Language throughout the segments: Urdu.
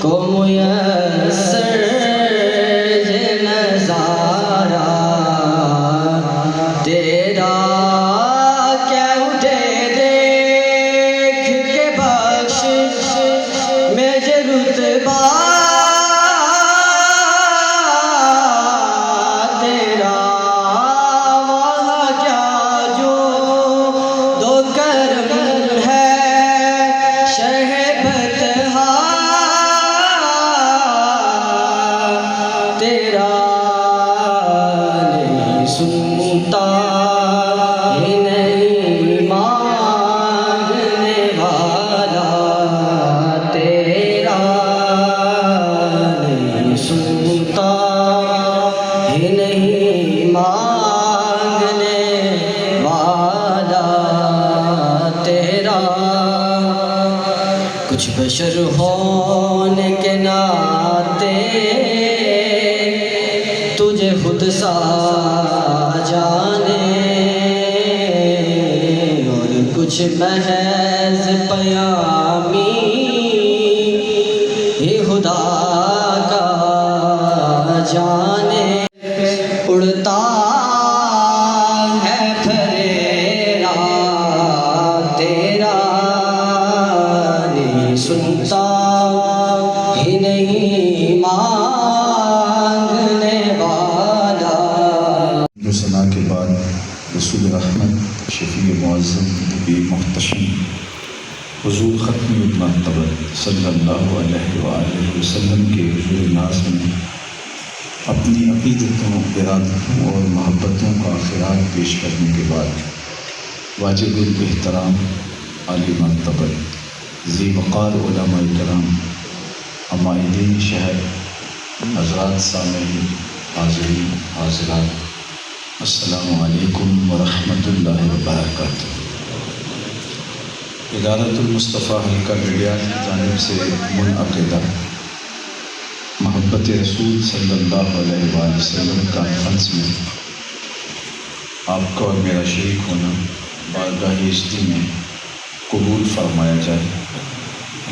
کو میسر یہ نظارہ تیرا کیا اٹھے دیکھ کے بخشش میں یہ رتبہ تیرا وہاں کیا جو دو کرم ہے شہ بطحا تیرا نہیں سنتا ہی نہیں مانگنے والا تیرا نہیں سنتا ہی نہیں مانگنے والا تیرا کچھ بشر ہونے کے ناطے تجھے خود سا جانے اور کچھ محض پیامی ہی خدا کا جانے اڑتا ہے پھریرا تیرا نہیں سنتا ہی نہیں مانگنے والا جو ثنا کے بعد رسول رحمت شفیع معظم نبی محتشم حضور ختم المرتبہ صلی اللہ علیہ وآلہ وسلم کے حضور ناز میں اپنی عقیدتوں، ارادتوں اور محبتوں کا خراج پیش کرنے کے بعد واجب الاحترام عالی مرتبہ ذی وقار علماء کرام، عمائدین شہر، حضرات سامعین، حاضرین حاضرات، السلام علیکم ورحمۃ اللہ وبرکاتہ۔ ادارۃ المصطفیٰ حلقہ میڈیا کی جانب سے منعقدہ محبت رسول صلی اللہ علیہ وآلہ وسلم کانفرنس میں آپ کا اور میرا شریک ہونا بارگاہ اجتی میں قبول فرمایا جائے۔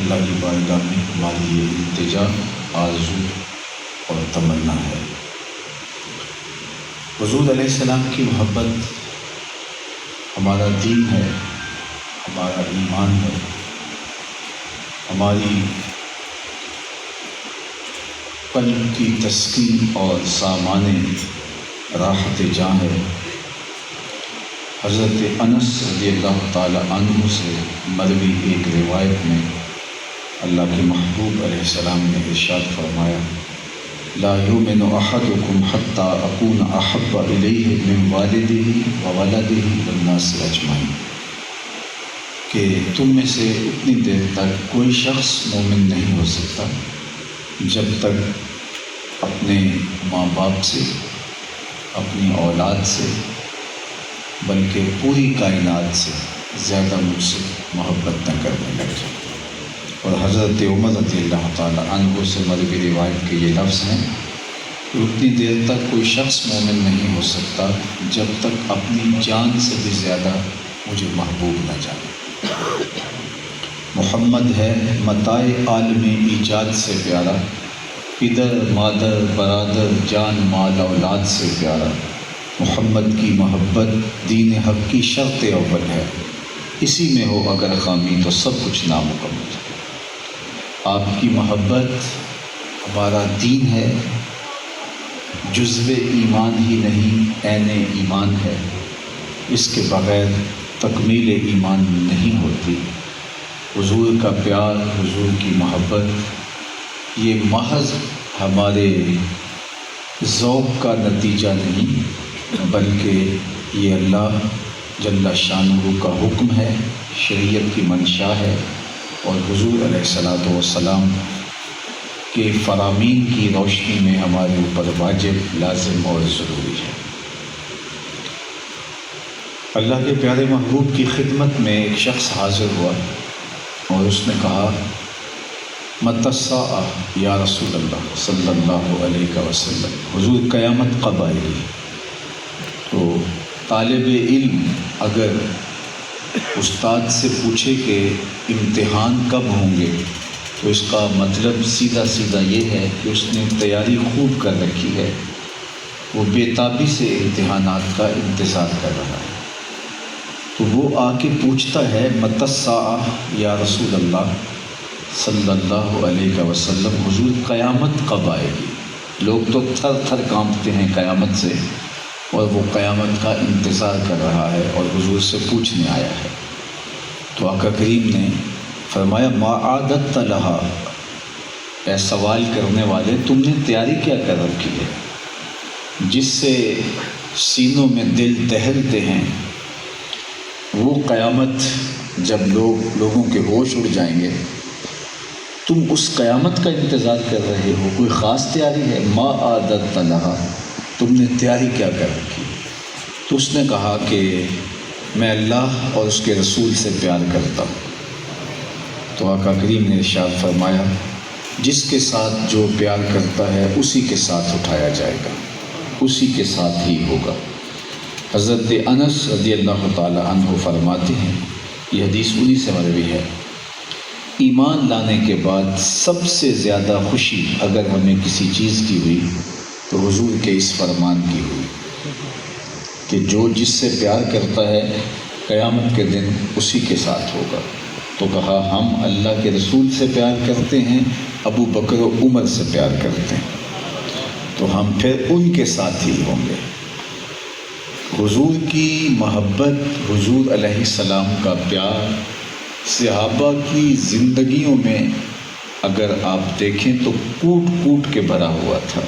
اللہ کی بارگاہ میں ہماری یہ التجا، آرزو اور تمنا ہے۔ حضور علیہ السلام کی محبت ہمارا دین ہے، ہمارا ایمان ہے، ہماری قلب کی تسکین اور سامان راحت جاں ہے۔ حضرت انس رضی اللہ تعالی عنہ سے مروی ایک روایت میں اللہ کے محبوب علیہ السلام نے ارشاد فرمایا، لا یؤمن احدکم حتی اکون احب الیہ من والدہ وولدہ والناس اجمعین، کہ تم میں سے اتنی دیر تک کوئی شخص مومن نہیں ہو سکتا جب تک اپنے ماں باپ سے، اپنی اولاد سے، بلکہ پوری کائنات سے زیادہ مجھ سے محبت نہ کرنے لگے۔ اور حضرت عمر رضی اللہ تعالی عنہ سے مروی روایت کے یہ لفظ ہیں کہ اتنی دیر تک کوئی شخص مومن نہیں ہو سکتا جب تک اپنی جان سے بھی زیادہ مجھے محبوب نہ جانے۔ محمد ہے متاع عالم ایجاد سے پیارا، پدر مادر برادر جان مال اولاد سے پیارا۔ محمد کی محبت دین حق کی شرط اول ہے، اسی میں ہو اگر خامی تو سب کچھ نامکمل ہے۔ آپ کی محبت ہمارا دین ہے، جزو ایمان ہی نہیں عین ایمان ہے، اس کے بغیر تکمیل ایمان نہیں ہوتی۔ حضور کا پیار، حضور کی محبت یہ محض ہمارے ذوق کا نتیجہ نہیں، بلکہ یہ اللہ جل شانہ کا حکم ہے، شریعت کی منشا ہے، اور حضور علیہ السلام کے فرامین کی روشنی میں ہمارے اوپر واجب، لازم اور ضروری ہے۔ اللہ کے پیارے محبوب کی خدمت میں ایک شخص حاضر ہوا اور اس نے کہا، متی الساعہ یا رسول اللہ صلی اللہ علیہ وسلم، حضور قیامت کب آئے گی؟ تو طالب علم اگر استاد سے پوچھے کہ امتحان کب ہوں گے، تو اس کا مطلب سیدھا سیدھا یہ ہے کہ اس نے تیاری خوب کر رکھی ہے، وہ بے تابی سے امتحانات کا انتظار کر رہا ہے۔ تو وہ آ کے پوچھتا ہے متی الساعہ یا رسول اللہ صلی اللہ علیہ وسلم، حضور قیامت کب آئے گی؟ لوگ تو تھر تھر کانپتے ہیں قیامت سے، اور وہ قیامت کا انتظار کر رہا ہے اور حضور سے پوچھنے آیا ہے۔ تو آقا کریم نے فرمایا ما عادت لہا، اے سوال کرنے والے تم نے تیاری کیا کر رکھی ہے؟ جس سے سینوں میں دل دہلتے ہیں، وہ قیامت جب لوگوں کے ہوش اڑ جائیں گے، تم اس قیامت کا انتظار کر رہے ہو، کوئی خاص تیاری ہے؟ ما عادت لہا، تم نے تیاری کیا کر رکھی؟ تو اس نے کہا کہ میں اللہ اور اس کے رسول سے پیار کرتا ہوں۔ تو آقا کریم نے ارشاد فرمایا جس کے ساتھ جو پیار کرتا ہے اسی کے ساتھ اٹھایا جائے گا، اسی کے ساتھ ہی ہوگا۔ حضرت انس رضی اللہ تعالی عنہ فرماتے ہیں، یہ حدیث انہی سے مروی ہے، ایمان لانے کے بعد سب سے زیادہ خوشی اگر ہمیں کسی چیز کی ہوئی تو حضور کے اس فرمان کی ہوئی کہ جو جس سے پیار کرتا ہے قیامت کے دن اسی کے ساتھ ہوگا۔ تو کہا ہم اللہ کے رسول سے پیار کرتے ہیں، ابو بکر و عمر سے پیار کرتے ہیں، تو ہم پھر ان کے ساتھ ہی ہوں گے۔ حضور کی محبت، حضور علیہ السلام کا پیار صحابہ کی زندگیوں میں اگر آپ دیکھیں تو کوٹ کوٹ کے بھرا ہوا تھا۔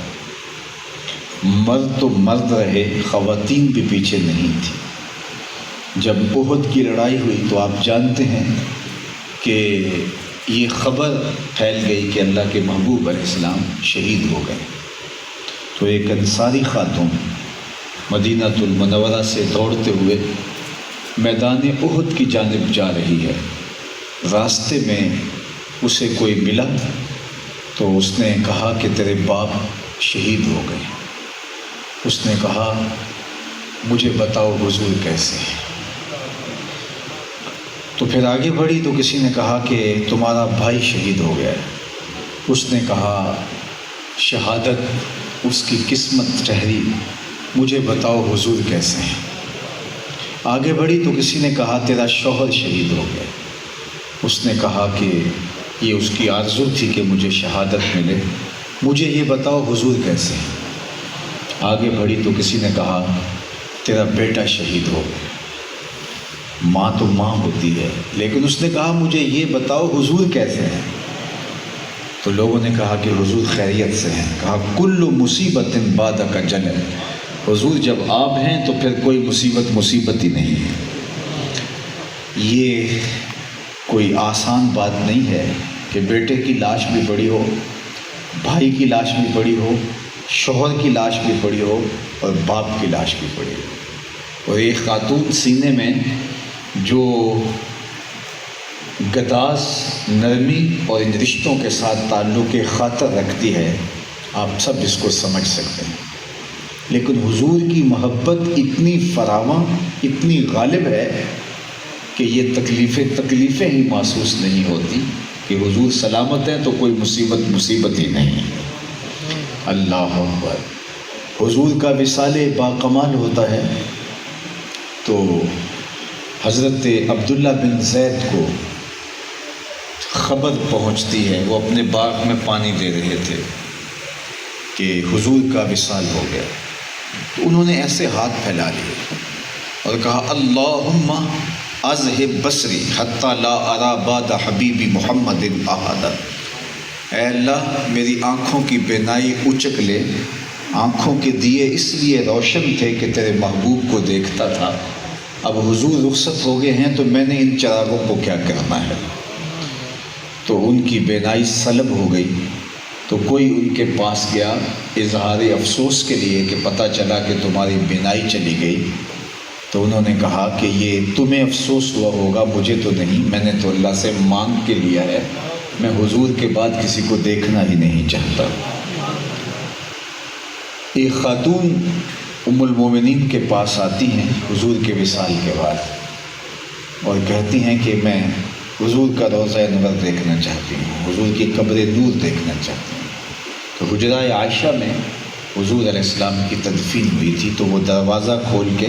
مرد تو مرد رہے، خواتین بھی پیچھے نہیں تھی۔ جب احد کی لڑائی ہوئی تو آپ جانتے ہیں کہ یہ خبر پھیل گئی کہ اللہ کے محبوب علیہ السلام شہید ہو گئے، تو ایک انصاری خاتون مدینہ المنورہ سے دوڑتے ہوئے میدان احد کی جانب جا رہی ہے۔ راستے میں اسے کوئی ملا تو اس نے کہا کہ تیرے باپ شہید ہو گئے۔ اس نے کہا مجھے بتاؤ حضور کیسے ہیں؟ تو پھر آگے بڑھی تو کسی نے کہا کہ تمہارا بھائی شہید ہو گیا ہے۔ اس نے کہا شہادت اس کی قسمت ٹھہری، مجھے بتاؤ حضور کیسے ہیں؟ آگے بڑھی تو کسی نے کہا تیرا شوہر شہید ہو گیا۔ اس نے کہا کہ یہ اس کی آرزو تھی کہ مجھے شہادت ملے، مجھے یہ بتاؤ حضور کیسے ہیں؟ آگے بڑھی تو کسی نے کہا تیرا بیٹا شہید ہو گیا۔ ماں تو ماں ہوتی ہے، لیکن اس نے کہا مجھے یہ بتاؤ حضور کیسے ہیں؟ تو لوگوں نے کہا کہ حضور خیریت سے ہیں۔ کہا کل مصیبت بعدک جلل، حضور جب آپ ہیں تو پھر کوئی مصیبت ہی نہیں ہے۔ یہ کوئی آسان بات نہیں ہے کہ بیٹے کی لاش بھی پڑی ہو، بھائی کی لاش بھی پڑی ہو، شوہر کی لاش بھی پڑی ہو اور باپ کی لاش بھی پڑی ہو، اور ایک خاتون سینے میں جو گداز نرمی اور ان رشتوں کے ساتھ تعلق خاطر رکھتی ہے، آپ سب اس کو سمجھ سکتے ہیں۔ لیکن حضور کی محبت اتنی فراواں، اتنی غالب ہے کہ یہ تکلیفیں ہی محسوس نہیں ہوتی کہ حضور سلامت ہیں تو کوئی مصیبت ہی نہیں۔ اللہ اکبر۔ حضور کا وصال باکمال ہوتا ہے تو حضرت عبداللہ بن زید کو خبر پہنچتی ہے، وہ اپنے باغ میں پانی دے رہے تھے کہ حضور کا وصال ہو گیا، تو انہوں نے ایسے ہاتھ پھیلا لیے اور کہا اللہم اذہب بصری حتی لا ارا بعد حبیبی محمد احدا، اے اللہ میری آنکھوں کی بینائی اچک لے، آنکھوں کے دیے اس لیے روشن تھے کہ تیرے محبوب کو دیکھتا تھا، اب حضور رخصت ہو گئے ہیں تو میں نے ان چراغوں کو کیا کرنا ہے۔ تو ان کی بینائی سلب ہو گئی، تو کوئی ان کے پاس گیا اظہار افسوس کے لیے کہ پتہ چلا کہ تمہاری بینائی چلی گئی، تو انہوں نے کہا کہ یہ تمہیں افسوس ہوا ہوگا، مجھے تو نہیں، میں نے تو اللہ سے مانگ کے لیا ہے، میں حضور کے بعد کسی کو دیکھنا ہی نہیں چاہتا۔ ایک خاتون ام المومنین کے پاس آتی ہیں حضور کے وصال کے بعد، اور کہتی ہیں کہ میں حضور کا روضہ انور دیکھنا چاہتی ہوں، حضور کی قبر نور دیکھنا چاہتی ہوں۔ تو حجرہ عائشہ میں حضور علیہ السلام کی تدفین ہوئی تھی، تو وہ دروازہ کھول کے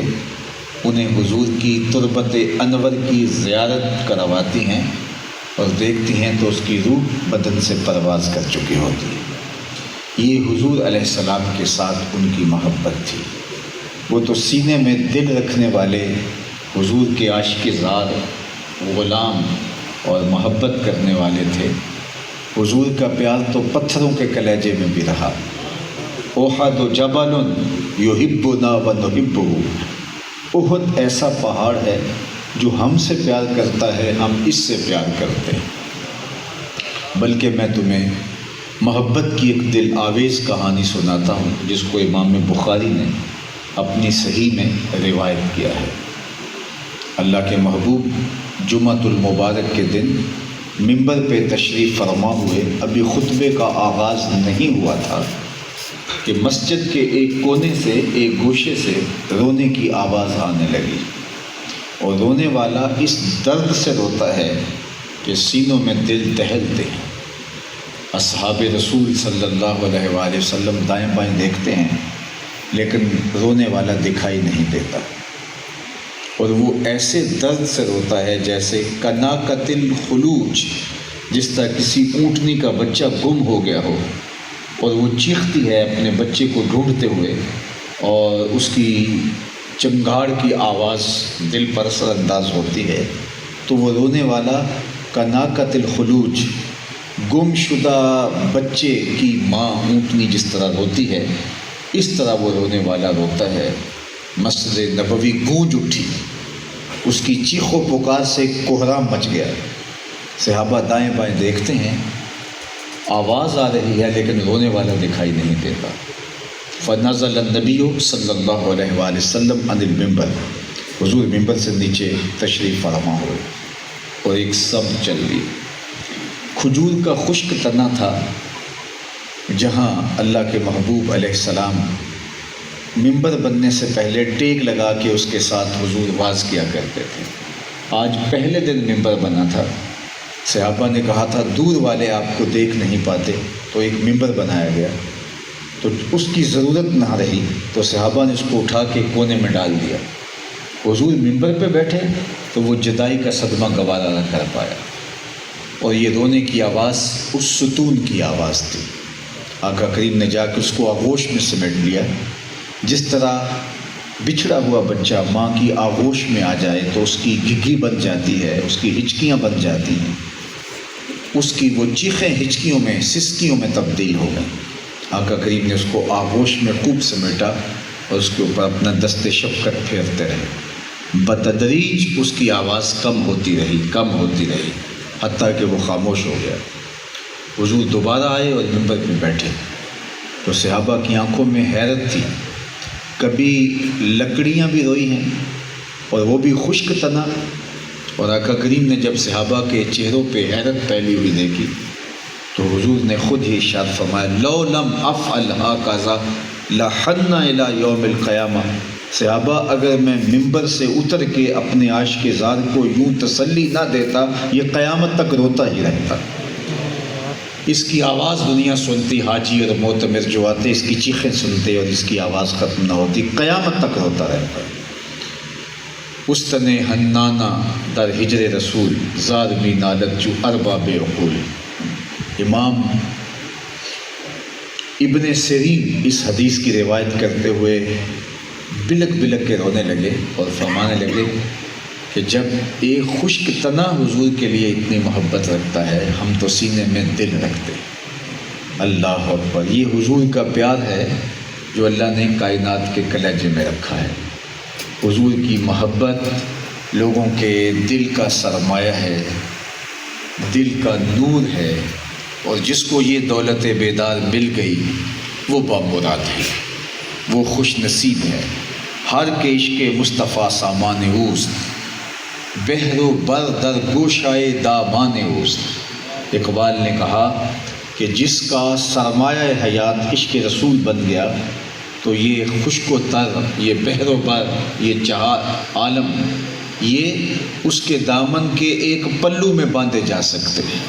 انہیں حضور کی تربت انور کی زیارت کرواتی ہیں اور دیکھتی ہیں تو اس کی روح بدن سے پرواز کر چکی ہوتی ہے۔ یہ حضور علیہ السلام کے ساتھ ان کی محبت تھی۔ وہ تو سینے میں دل رکھنے والے حضور کے عاشق زار، غلام اور محبت کرنے والے تھے۔ حضور کا پیار تو پتھروں کے کلیجے میں بھی رہا۔ احد جبل یحبنا ونحبہ، احد ایسا پہاڑ ہے جو ہم سے پیار کرتا ہے، ہم اس سے پیار کرتے ہیں۔ بلکہ میں تمہیں محبت کی ایک دل آویز کہانی سناتا ہوں جس کو امام بخاری نے اپنی صحیح میں روایت کیا ہے۔ اللہ کے محبوب جمعۃ المبارک کے دن منبر پہ تشریف فرما ہوئے، ابھی خطبے کا آغاز نہیں ہوا تھا کہ مسجد کے ایک کونے سے، ایک گوشے سے رونے کی آواز آنے لگی، اور رونے والا اس درد سے روتا ہے کہ سینوں میں دل دہلتے ہیں۔ اصحاب رسول صلی اللہ علیہ وآلہ وسلم دائیں بائیں دیکھتے ہیں لیکن رونے والا دکھائی نہیں دیتا، اور وہ ایسے درد سے روتا ہے جیسے کناکۃ الخلوج، جس طرح کسی اونٹنی کا بچہ گم ہو گیا ہو اور وہ چیختی ہے اپنے بچے کو ڈھونڈتے ہوئے، اور اس کی چنگھاڑ کی آواز دل پر اثر انداز ہوتی ہے، تو وہ رونے والا کناکۃ الخلوج، گم شدہ بچے کی ماں اونٹنی جس طرح روتی ہے، اس طرح وہ رونے والا روتا ہے۔ مسجد نبوی گونج اٹھی، اس کی چیخ و پکار سے کوہرام مچ گیا۔ صحابہ دائیں بائیں دیکھتے ہیں، آواز آ رہی ہے لیکن رونے والا دکھائی نہیں دیتا۔ فنزل النبی صلی اللہ علیہ وآلہ وسلم عن المنبر، حضور منبر سے نیچے تشریف فرما ہوئے اور ایک سب چل لی۔ کھجور کا خشک تنا تھا جہاں اللہ کے محبوب علیہ السلام منبر بننے سے پہلے ٹیک لگا کے اس کے ساتھ حضور واز کیا کرتے تھے۔ آج پہلے دن منبر بنا تھا، صحابہ نے کہا تھا دور والے آپ کو دیکھ نہیں پاتے، تو ایک منبر بنایا گیا، تو اس کی ضرورت نہ رہی تو صحابہ نے اس کو اٹھا کے کونے میں ڈال دیا۔ حضور منبر پہ بیٹھے تو وہ جدائی کا صدمہ گوارا نہ کر پایا، اور یہ رونے کی آواز اس ستون کی آواز تھی۔ آقا کریم نے جا کے اس کو آغوش میں سمیٹ لیا، جس طرح بچھڑا ہوا بچہ ماں کی آغوش میں آ جائے تو اس کی گھگھی بن جاتی ہے، اس کی ہچکیاں بن جاتی ہیں، اس کی وہ چیخیں ہچکیوں میں، سسکیوں میں تبدیل ہو گئیں۔ آقا کریم نے اس کو آغوش میں خوب سمیٹا اور اس کے اوپر اپنا دست شفقت پھیرتے رہے۔ بتدریج اس کی آواز کم ہوتی رہی حتیٰ کہ وہ خاموش ہو گیا۔ حضور دوبارہ آئے اور منبر پہ بیٹھے تو صحابہ کی آنکھوں میں حیرت تھی، کبھی لکڑیاں بھی روئی ہیں اور وہ بھی خشک تنا، اور آقا کریم نے جب صحابہ کے چہروں پہ حیرت پھیلی ہوئی دیکھی تو حضور نے خود ہی ارشاد فرمایا لو لم افعل هكذا لحن الى یوم القیامہ، صحابہ اگر میں منبر سے اتر کے اپنے عاشق زار کو یوں تسلی نہ دیتا، یہ قیامت تک روتا ہی رہتا۔ اس کی آواز دنیا سنتی، حاجی اور معتمر جو آتے اس کی چیخیں سنتے اور اس کی آواز ختم نہ ہوتی، قیامت تک روتا رہتا۔ استن حنانہ در ہجر رسول زار می نالت جو ارباب عقول، امام ابن سیرین اس حدیث کی روایت کرتے ہوئے بلک بلک کے رونے لگے اور فرمانے لگے کہ جب ایک خشک تنا حضور کے لیے اتنی محبت رکھتا ہے، ہم تو سینے میں دل رکھتے۔ اللہ اکبر، یہ حضور کا پیار ہے جو اللہ نے کائنات کے کلیجے میں رکھا ہے۔ حضور کی محبت لوگوں کے دل کا سرمایہ ہے، دل کا نور ہے، اور جس کو یہ دولت بیدار مل گئی وہ بامراد ہے، وہ خوش نصیب ہے۔ ہر کے عشق مصطفیٰ سامان اوست، بحر و بر در گوشائے دامان اوست۔ اقبال نے کہا کہ جس کا سرمایہ حیات عشق رسول بن گیا تو یہ خشک و تر، یہ بحر و بر، یہ چہار عالم یہ اس کے دامن کے ایک پلو میں باندھے جا سکتے ہیں۔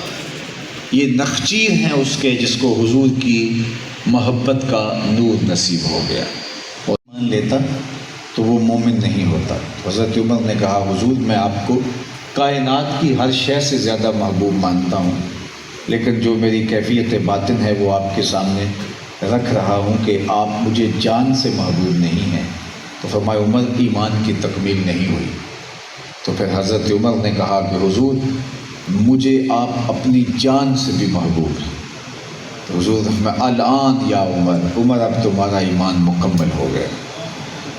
یہ نخچیر ہیں اس کے جس کو حضور کی محبت کا نور نصیب ہو گیا، اور مان لیتا تو وہ مومن نہیں ہوتا۔ حضرت عمر نے کہا حضور میں آپ کو کائنات کی ہر شے سے زیادہ محبوب مانتا ہوں، لیکن جو میری کیفیت باطن ہے وہ آپ کے سامنے رکھ رہا ہوں کہ آپ مجھے جان سے محبوب نہیں ہیں۔ تو فرمایا عمر ایمان کی تکمیل نہیں ہوئی۔ تو پھر حضرت عمر نے کہا کہ حضور مجھے آپ اپنی جان سے بھی محبوب ہیں۔ تو حضور میں الان یا عمر اب تمہارا ایمان مکمل ہو گیا۔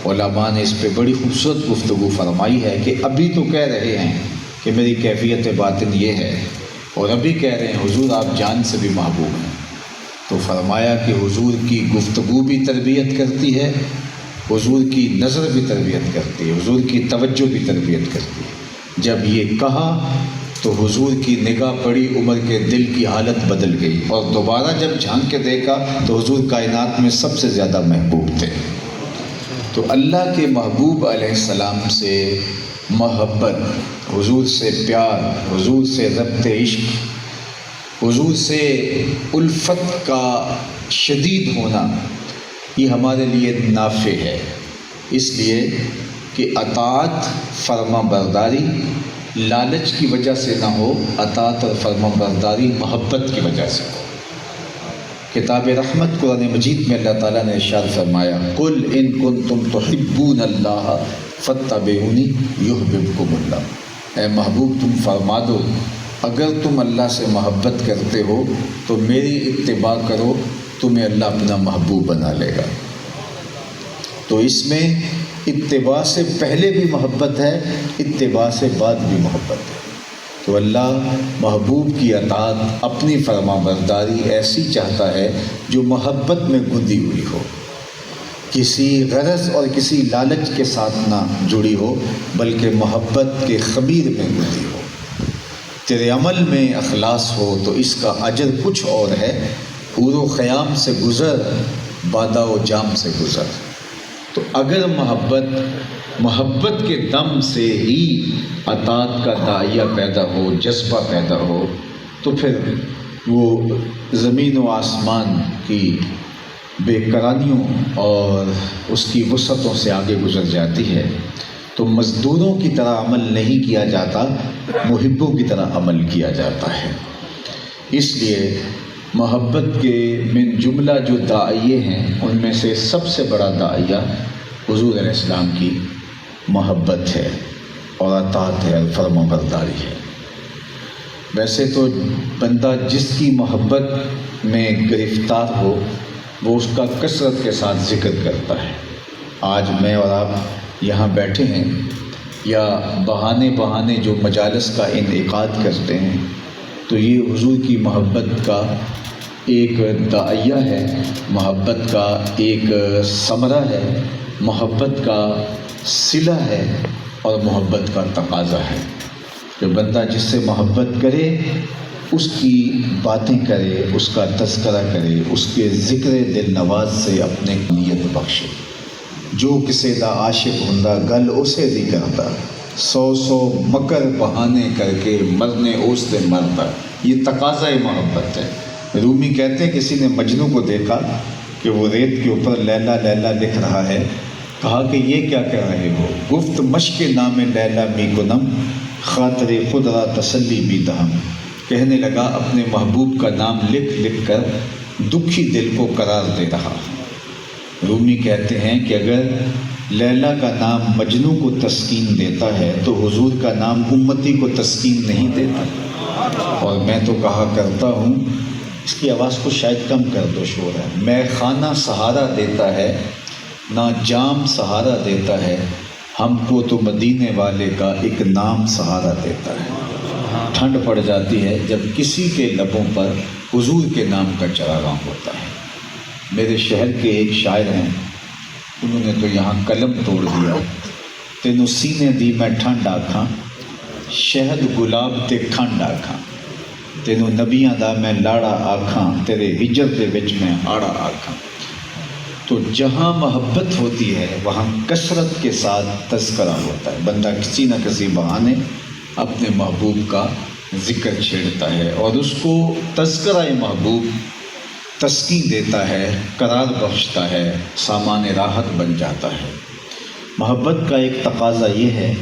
علماء نے اس پہ بڑی خوبصورت گفتگو فرمائی ہے کہ ابھی تو کہہ رہے ہیں کہ میری کیفیت باطن یہ ہے، اور ابھی کہہ رہے ہیں حضور آپ جان سے بھی محبوب ہیں۔ تو فرمایا کہ حضور کی گفتگو بھی تربیت کرتی ہے، حضور کی نظر بھی تربیت کرتی ہے، حضور کی توجہ بھی تربیت کرتی ہے۔ جب یہ کہا تو حضور کی نگاہ پڑی، عمر کے دل کی حالت بدل گئی، اور دوبارہ جب جھانک کے دیکھا تو حضور کائنات میں سب سے زیادہ محبوب تھے۔ تو اللہ کے محبوب علیہ السلام سے محبت، حضور سے پیار، حضور سے ربط عشق، حضور سے الفت کا شدید ہونا، یہ ہمارے لیے نافع ہے، اس لیے کہ اطاعت فرما برداری لالچ کی وجہ سے نہ ہو، اطاعت اور فرما برداری محبت کی وجہ سے ہو۔ کتاب رحمت قرآن مجید میں اللہ تعالیٰ نے ارشاد فرمایا قل ان کنتم تحبون اللہ فاتبعونی یحببکم اللہ، اے محبوب تم فرما دو اگر تم اللہ سے محبت کرتے ہو تو میری اتباع کرو، تمہیں اللہ اپنا محبوب بنا لے گا۔ تو اس میں اتباع سے پہلے بھی محبت ہے، اتباع سے بعد بھی محبت ہے۔ تو اللہ محبوب کی اطاعت، اپنی فرما برداری ایسی چاہتا ہے جو محبت میں گندی ہوئی ہو، کسی غرض اور کسی لالچ کے ساتھ نہ جڑی ہو، بلکہ محبت کے خمیر میں گندی ہو۔ تیرے عمل میں اخلاص ہو تو اس کا اجر کچھ اور ہے، حور و خیام سے گزر، بادہ و جام سے گزر۔ تو اگر محبت کے دم سے ہی اطاعت کا داعیہ پیدا ہو، جذبہ پیدا ہو، تو پھر وہ زمین و آسمان کی بے قرانیوں اور اس کی وسعتوں سے آگے گزر جاتی ہے۔ تو مزدوروں کی طرح عمل نہیں کیا جاتا، محبوں کی طرح عمل کیا جاتا ہے۔ اس لیے محبت کے من جملہ جو داعیے ہیں ان میں سے سب سے بڑا داعیہ حضور علیہ السلام کی محبت ہے اور اطاعت ہے اور فرما برداری ہے۔ ویسے تو بندہ جس کی محبت میں گرفتار ہو وہ اس کا کثرت کے ساتھ ذکر کرتا ہے۔ آج میں اور آپ یہاں بیٹھے ہیں یا بہانے جو مجالس کا انعقاد کرتے ہیں تو یہ حضور کی محبت کا ایک داعیہ ہے، محبت کا ایک ثمرہ ہے، محبت کا صلہ ہے اور محبت کا تقاضا ہے۔ جو بندہ جس سے محبت کرے اس کی باتیں کرے، اس کا تذکرہ کرے، اس کے ذکر دل نواز سے اپنے نیت بخشے۔ جو کسے دا عاشق ہندا گل اسے دی کرتا، سو مکر بہانے کر کے مرنے اس دے مرتا۔ یہ تقاضا محبت ہے۔ رومی کہتے ہیں کسی نے مجنوں کو دیکھا کہ وہ ریت کے اوپر لیلا لیلا لکھ رہا ہے، کہا کہ یہ کیا کر رہے ہو؟ گفت مشق نام لیلا می کنم خاطر خود را تسلی می دہم۔ کہنے لگا اپنے محبوب کا نام لکھ لکھ کر دکھی دل کو قرار دے رہا۔ رومی کہتے ہیں کہ اگر لیلا کا نام مجنوں کو تسکین دیتا ہے تو حضور کا نام امتی کو تسکین نہیں دیتا۔ اور میں تو کہا کرتا ہوں، اس کی آواز کو شاید کم کر دو، شور ہے، میں خانہ سہارا دیتا ہے نہ جام سہارا دیتا ہے، ہم کو تو مدینے والے کا ایک نام سہارا دیتا ہے۔ ٹھنڈ پڑ جاتی ہے جب کسی کے لبوں پر حضور کے نام کا چراغاں ہوتا ہے۔ میرے شہر کے ایک شاعر ہیں، انہوں نے تو یہاں قلم توڑ دیا۔ تینوں سینے دی میں ٹھنڈ آکھاں، شہد گلاب تے کھنڈ آکھاں، تینوں نبیاں دا میں لاڑا آکھاں، تیرے ہجر دے وچ میں آڑا آکھاں۔ تو جہاں محبت ہوتی ہے وہاں کثرت کے ساتھ تذکرہ ہوتا ہے، بندہ کسی نہ کسی بہانے اپنے محبوب کا ذکر چھیڑتا ہے اور اس کو تذکرہ محبوب تسکین دیتا ہے، قرار بخشتا ہے، سامان راحت بن جاتا ہے۔ محبت کا ایک تقاضا یہ ہے،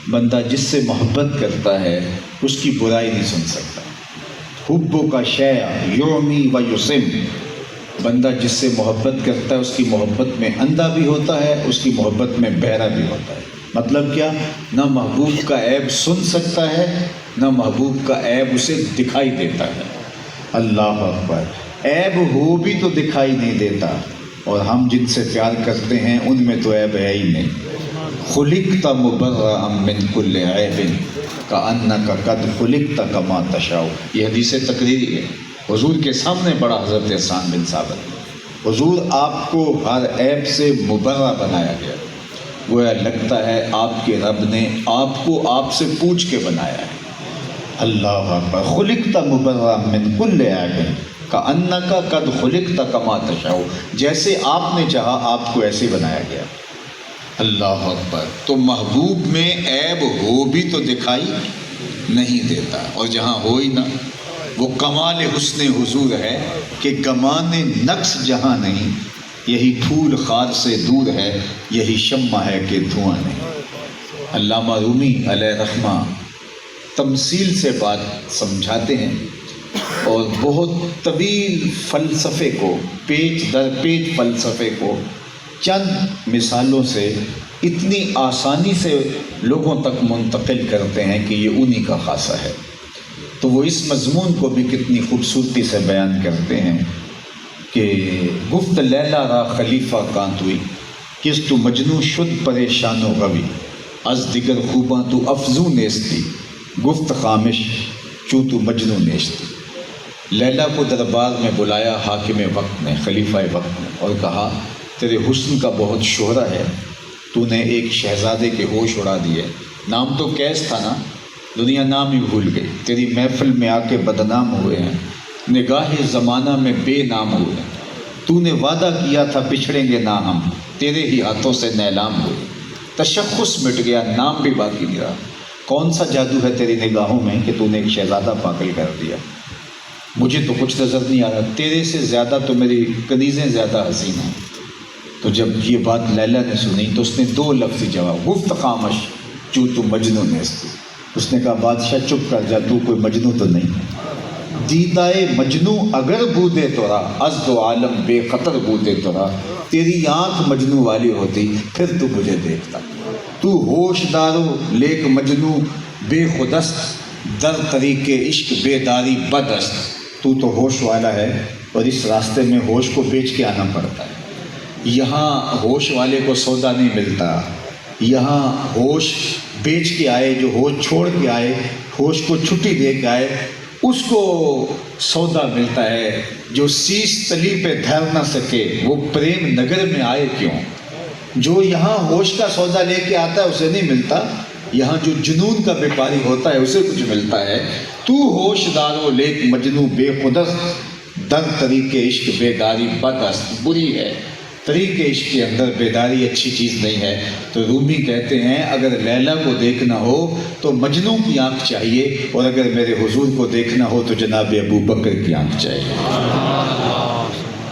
بندہ جس سے محبت کرتا ہے اس کی برائی نہیں سن سکتا۔ حبو کا شیء یعمی و یسم، بندہ جس سے محبت کرتا ہے اس کی محبت میں اندھا بھی ہوتا ہے، اس کی محبت میں بہرا بھی ہوتا ہے۔ مطلب کیا؟ نہ محبوب کا عیب سن سکتا ہے، نہ محبوب کا عیب اسے دکھائی دیتا ہے۔ اللہ اکبر! عیب ہو بھی تو دکھائی نہیں دیتا، اور ہم جن سے پیار کرتے ہیں ان میں تو عیب ہے ہی نہیں۔ خلقت مبرأ من کل عیب کأنک قد خلقت کما تشاء، یہ حدیث تقریری ہے، حضور کے سامنے پڑھا حضرت حسان بن ثابت۔ حضور آپ کو ہر عیب سے مبرأ بنایا گیا، گویا لگتا ہے آپ کے رب نے آپ کو آپ سے پوچھ کے بنایا ہے۔ اللہ اکبر! خلقت مبرأ من کل عیب کأنک قد خلقت کما تشاء، جیسے آپ نے چاہا آپ کو ایسے بنایا گیا۔ اللہ اکبر! تو محبوب میں عیب ہو بھی تو دکھائی نہیں دیتا، اور جہاں ہو ہی نہ، وہ کمال حسن حضور ہے کہ گمان نقص جہاں نہیں، یہی پھول خار سے دور ہے، یہی شمع ہے کہ دھواں نہیں۔ علامہ رومی علیہ رحمہ تمثیل سے بات سمجھاتے ہیں، اور بہت طویل فلسفے کو، پیچ در پیچ فلسفے کو چند مثالوں سے اتنی آسانی سے لوگوں تک منتقل کرتے ہیں کہ یہ انہی کا خاصہ ہے۔ تو وہ اس مضمون کو بھی کتنی خوبصورتی سے بیان کرتے ہیں کہ گفت لیلا را خلیفہ کانتوئی کس تو مجنو شد پریشان و غوی، از دیگر خوباں تو افزو نیستی، گفت خامش چوں تو مجنو نیستی۔ لیلا کو دربار میں بلایا حاکم وقت نے، خلیفہ وقت نے، اور کہا تیرے حسن کا بہت شہرہ ہے، تو نے ایک شہزادے کے ہوش اڑا دیے، نام تو قیس تھا نا، دنیا نام ہی بھول گئی، تیری محفل میں آ کے بدنام ہوئے ہیں، نگاہ زمانہ میں بے نام ہوئے ہیں، تو نے وعدہ کیا تھا بچھڑیں گے نہ ہم، تیرے ہی ہاتھوں سے نیلام ہوئے، تشخص مٹ گیا، نام بھی باقی نہیں رہا۔ کون سا جادو ہے تیری نگاہوں میں کہ تو نے ایک شہزادہ پاگل کر دیا؟ مجھے تو کچھ نظر نہیں آ رہا، تیرے سے زیادہ تو میری کنیزیں زیادہ حسین ہیں۔ تو جب یہ بات لیلا نے سنی تو اس نے دو لفظی جواب، گفت خامش چوں تو مجنو نیستی، اس نے کہا بادشاہ چپ کر جا، تو کوئی مجنو تو نہیں۔ دیدائے مجنو اگر بودے تورا، از دو عالم بے خطر بودے تورا، تیری آنکھ مجنو والی ہوتی پھر تو مجھے دیکھتا۔ تو ہوش دارو لیک مجنو بے خودست، در طریق عشق بیداری بدست، تو ہوش والا ہے اور اس راستے میں ہوش کو بیچ کے آنا پڑتا ہے۔ یہاں ہوش والے کو سودا نہیں ملتا، یہاں ہوش بیچ کے آئے، جو ہوش چھوڑ کے آئے، ہوش کو چھٹی دے کے آئے، اس کو سودا ملتا ہے۔ جو سیس تلی پہ دھر نہ سکے وہ پریم نگر میں آئے کیوں؟ جو یہاں ہوش کا سودا لے کے آتا ہے اسے نہیں ملتا، یہاں جو جنون کا بیپاری ہوتا ہے اسے کچھ ملتا ہے۔ تو ہوش دارو لیک مجنو بے خودست، در طریق عشق بیداری بدست، بری ہے، طریق عشق کے اندر بیداری اچھی چیز نہیں ہے۔ تو رومی کہتے ہیں اگر لیلا کو دیکھنا ہو تو مجنوں کی آنکھ چاہیے، اور اگر میرے حضور کو دیکھنا ہو تو جناب ابو بکر کی آنکھ چاہیے۔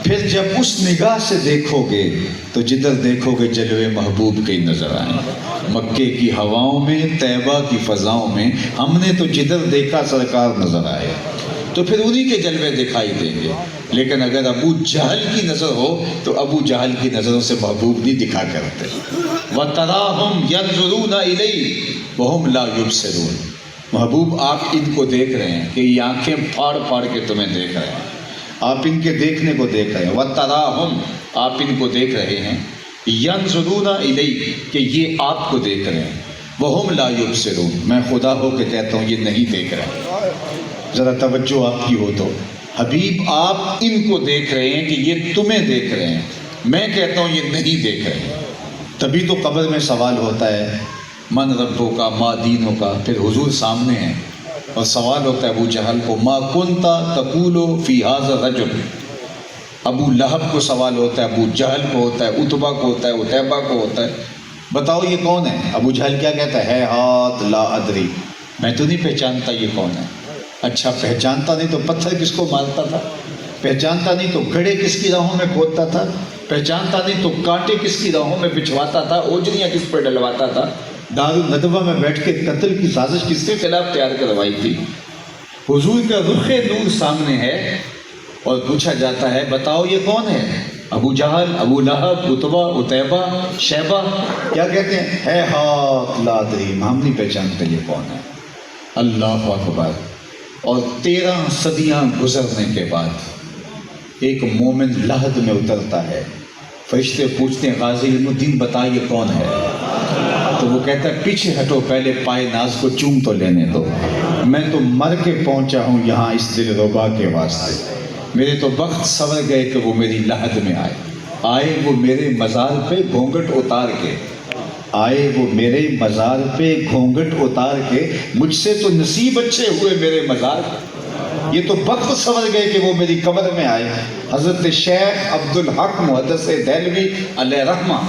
پھر جب اس نگاہ سے دیکھو گے تو جدھر دیکھو گے جلوے محبوب کے نظر آئیں۔ مکے کی ہواؤں میں، طیبہ کی فضاؤں میں ہم نے تو جدھر دیکھا سرکار نظر آئے، تو پھر انہی کے جلوے دکھائی دیں گے۔ لیکن اگر ابو جہل کی نظر ہو تو ابو جہل کی نظروں سے محبوب نہیں دکھا کرتے۔ وَتَرَاهُمْ يَنْظُرُونَ إِلَيْهِ وَهُمْ لَا يُبْصِرُونَ، محبوب آپ ان کو دیکھ رہے ہیں کہ یہ آنکھیں پھاڑ پھاڑ کے تمہیں دیکھ رہے ہیں، آپ ان کے دیکھنے کو دیکھ رہے ہیں۔ وَتَرَاهُمْ، آپ ان کو دیکھ رہے ہیں، يَنْظُرُونَ إِلَيْهِ، کہ یہ آپ کو دیکھ رہے ہیں، وَهُمْ لَا يُبْصِرُونَ، میں خدا ہو کے کہتا ہوں یہ نہیں دیکھ رہے۔ ذرا توجہ آپ کی ہو تو حبیب آپ ان کو دیکھ رہے ہیں کہ یہ تمہیں دیکھ رہے ہیں، میں کہتا ہوں یہ نہیں دیکھ رہے ہیں۔ تبھی تو قبر میں سوال ہوتا ہے من ربوں کا، ما دینوں کا، پھر حضور سامنے ہیں اور سوال ہوتا ہے ابو جہل کو، ما کنتا تقول فی ھذا الرجل، ابو لہب کو سوال ہوتا ہے، ابو جہل کو ہوتا ہے، اتبا کو ہوتا ہے، اتیبہ کو ہوتا ہے، بتاؤ یہ کون ہے؟ ابو جہل کیا کہتا ہے ہاتھ لا ادری، میں تو نہیں پہچانتا یہ کون ہے۔ اچھا پہچانتا نہیں تو پتھر کس کو مارتا تھا؟ پہچانتا نہیں تو گڑھے کس کی راہوں میں کھودتا تھا؟ پہچانتا نہیں تو کانٹے کس کی راہوں میں بچھواتا تھا؟ اوجریاں کس پہ ڈلواتا تھا؟ دارالندوہ میں بیٹھ کے قتل کی سازش کس کے خلاف تیار کروائی تھی؟ حضور کا رخ نور سامنے ہے اور پوچھا جاتا ہے بتاؤ یہ کون ہے؟ ابو جہل، ابو لہب، اتبا، اتیبہ، شیبہ کیا کہتے ہیں؟ ہے ہاتھ لا ادری، ہم نہیں پہچانتے یہ کون ہے۔ اللہ اکبر۔ اور 13 صدیاں گزرنے کے بعد ایک مومن لحد میں اترتا ہے، فرشتے پوچھتے ہیں غازی علم الدین بتا یہ کون ہے؟ تو وہ کہتا ہے پیچھے ہٹو، پہلے پائے ناز کو چوم تو لینے دو، میں تو مر کے پہنچا ہوں یہاں اس دل ربا کے واسطے، میرے تو وقت سور گئے کہ وہ میری لحد میں آئے وہ میرے مزار پہ گھونگھٹ اتار کے، آئے وہ میرے مزار پہ گھونگھٹ اتار کے، مجھ سے تو نصیب اچھے ہوئے میرے مزار پہ، یہ تو وقت سور گئے کہ وہ میری قبر میں آئے۔ حضرت شیخ عبدالحق محدث دہلوی علیہ رحمہ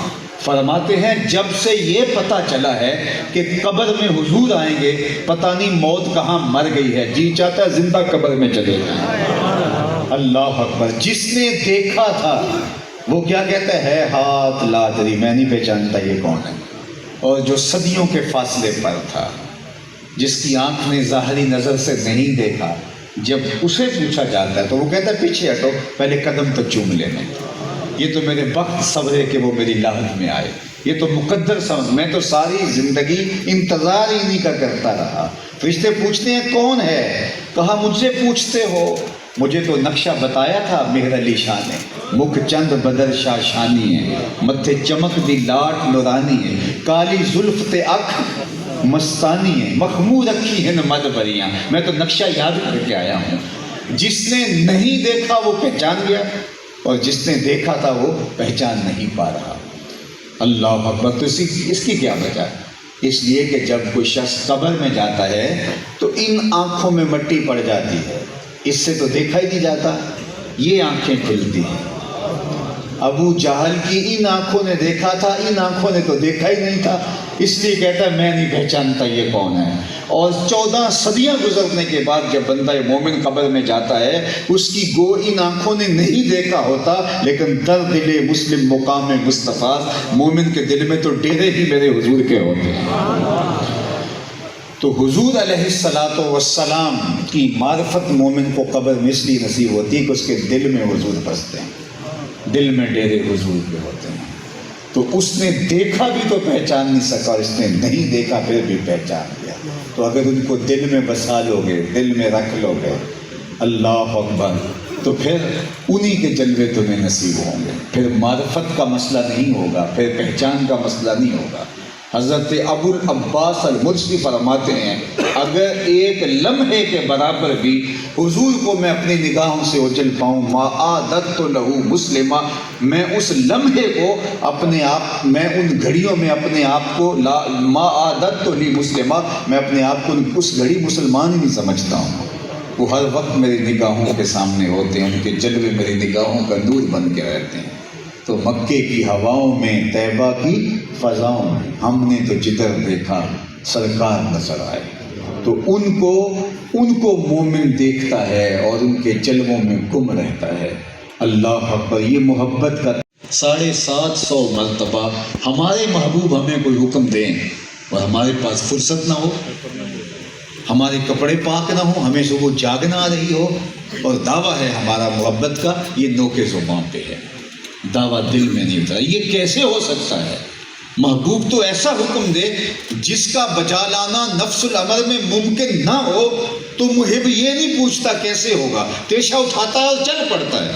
فرماتے ہیں جب سے یہ پتہ چلا ہے کہ قبر میں حضور آئیں گے، پتہ نہیں موت کہاں مر گئی ہے، جی چاہتا ہے زندہ قبر میں چلے جائیں۔ اللہ اکبر۔ جس نے دیکھا تھا وہ کیا کہتا ہے ہاتھ لا ادری، میں نہیں پہچانتا یہ کون ہے۔ اور جو صدیوں کے فاصلے پر تھا، جس کی آنکھ نے ظاہری نظر سے نہیں دیکھا، جب اسے پوچھا جاتا ہے تو وہ کہتا ہے پیچھے ہٹو، پہلے قدم تو چوم لینے، یہ تو میرے وقت صبر ہے کہ وہ میری لاحت میں آئے، یہ تو مقدر سمجھ، میں تو ساری زندگی انتظار ہی نہیں کا کرتا رہا۔ فرشتے پوچھتے ہیں کون ہے؟ کہا مجھ سے پوچھتے ہو، مجھے تو نقشہ بتایا تھا مہر علی شاہ نے، مکھ چند بدر شاہ شانی ہے، متھے چمک دی لاٹ نورانی ہے، کالی زلف تے اکھ مستانی ہے، مخمور رکھی ہیں مد بریاں، میں تو نقشہ یاد کر کے آیا ہوں۔ جس نے نہیں دیکھا وہ پہچان گیا، اور جس نے دیکھا تھا وہ پہچان نہیں پا رہا۔ اللہ اکبر۔ تو اس کی کیا وجہ؟ اس لیے کہ جب کوئی شخص قبر میں جاتا ہے تو ان آنکھوں میں مٹی پڑ جاتی ہے، اس سے تو دیکھا ہی نہیں جاتا، یہ آنکھیں کھلتی ہیں۔ ابو جہل کی ان آنکھوں نے دیکھا تھا، ان آنکھوں نے تو دیکھا ہی نہیں تھا، اس لیے کہتا ہے میں نہیں پہچانتا یہ کون ہے۔ اور 14 صدیاں گزرنے کے بعد جب بندہ مومن قبر میں جاتا ہے، اس کی گو ان آنکھوں نے نہیں دیکھا ہوتا، لیکن در دل مسلم مقام مصطفیٰ، مومن کے دل میں تو ڈیرے ہی میرے حضور کے ہوتے ہیں۔ تو حضور علیہ الصلاۃ والسلام کی معرفت مومن کو قبر میں اس لیے نصیب ہوتی ہے کہ اس کے دل میں حضور بستے ہیں، دل میں ڈیرے حضور کے ہوتے ہیں۔ تو اس نے دیکھا بھی تو پہچان نہیں سکا، اور اس نے نہیں دیکھا پھر بھی پہچان گیا۔ تو اگر ان کو دل میں بسا لو گے، دل میں رکھ لو گے، اللہ اکبر، تو پھر انہی کے جلوے تمہیں نصیب ہوں گے، پھر معرفت کا مسئلہ نہیں ہوگا، پھر پہچان کا مسئلہ نہیں ہوگا۔ حضرت ابو العباس المرسی فرماتے ہیں اگر ایک لمحے کے برابر بھی حضور کو میں اپنی نگاہوں سے اوجھل پاؤں، ما عادت لہو مسلمہ، میں اس لمحے کو اپنے آپ، میں ان گھڑیوں میں اپنے آپ کو ما عادت لی مسلمہ، میں اپنے آپ کو اس گھڑی مسلمان ہی نہیں سمجھتا ہوں۔ وہ ہر وقت میری نگاہوں کے سامنے ہوتے ہیں، ان کے جلوے میری نگاہوں کا نور بن کے رہتے ہیں۔ تو مکے کی ہواؤں میں، طیبہ کی فضاؤں میں، ہم نے تو جدھر دیکھا سرکار نظر آئے۔ تو ان کو مومن دیکھتا ہے اور ان کے جلووں میں گم رہتا ہے۔ اللہ اکبر۔ یہ محبت کا 750 مرتبہ ہمارے محبوب ہمیں کوئی حکم دیں اور ہمارے پاس فرصت نہ ہو، ہمارے کپڑے پاک نہ ہو، ہمیں صبح جاگنا آ رہی ہو، اور دعویٰ ہے ہمارا محبت کا، یہ نوکے زبان پہ ہے، دعویٰ دل میں نہیں اترا۔ یہ کیسے ہو سکتا ہے؟ محبوب تو ایسا حکم دے جس کا بجا لانا نفس الامر میں ممکن نہ ہو، تو محب یہ نہیں پوچھتا کیسے ہوگا، تیشہ اٹھاتا ہے اور چل پڑتا ہے۔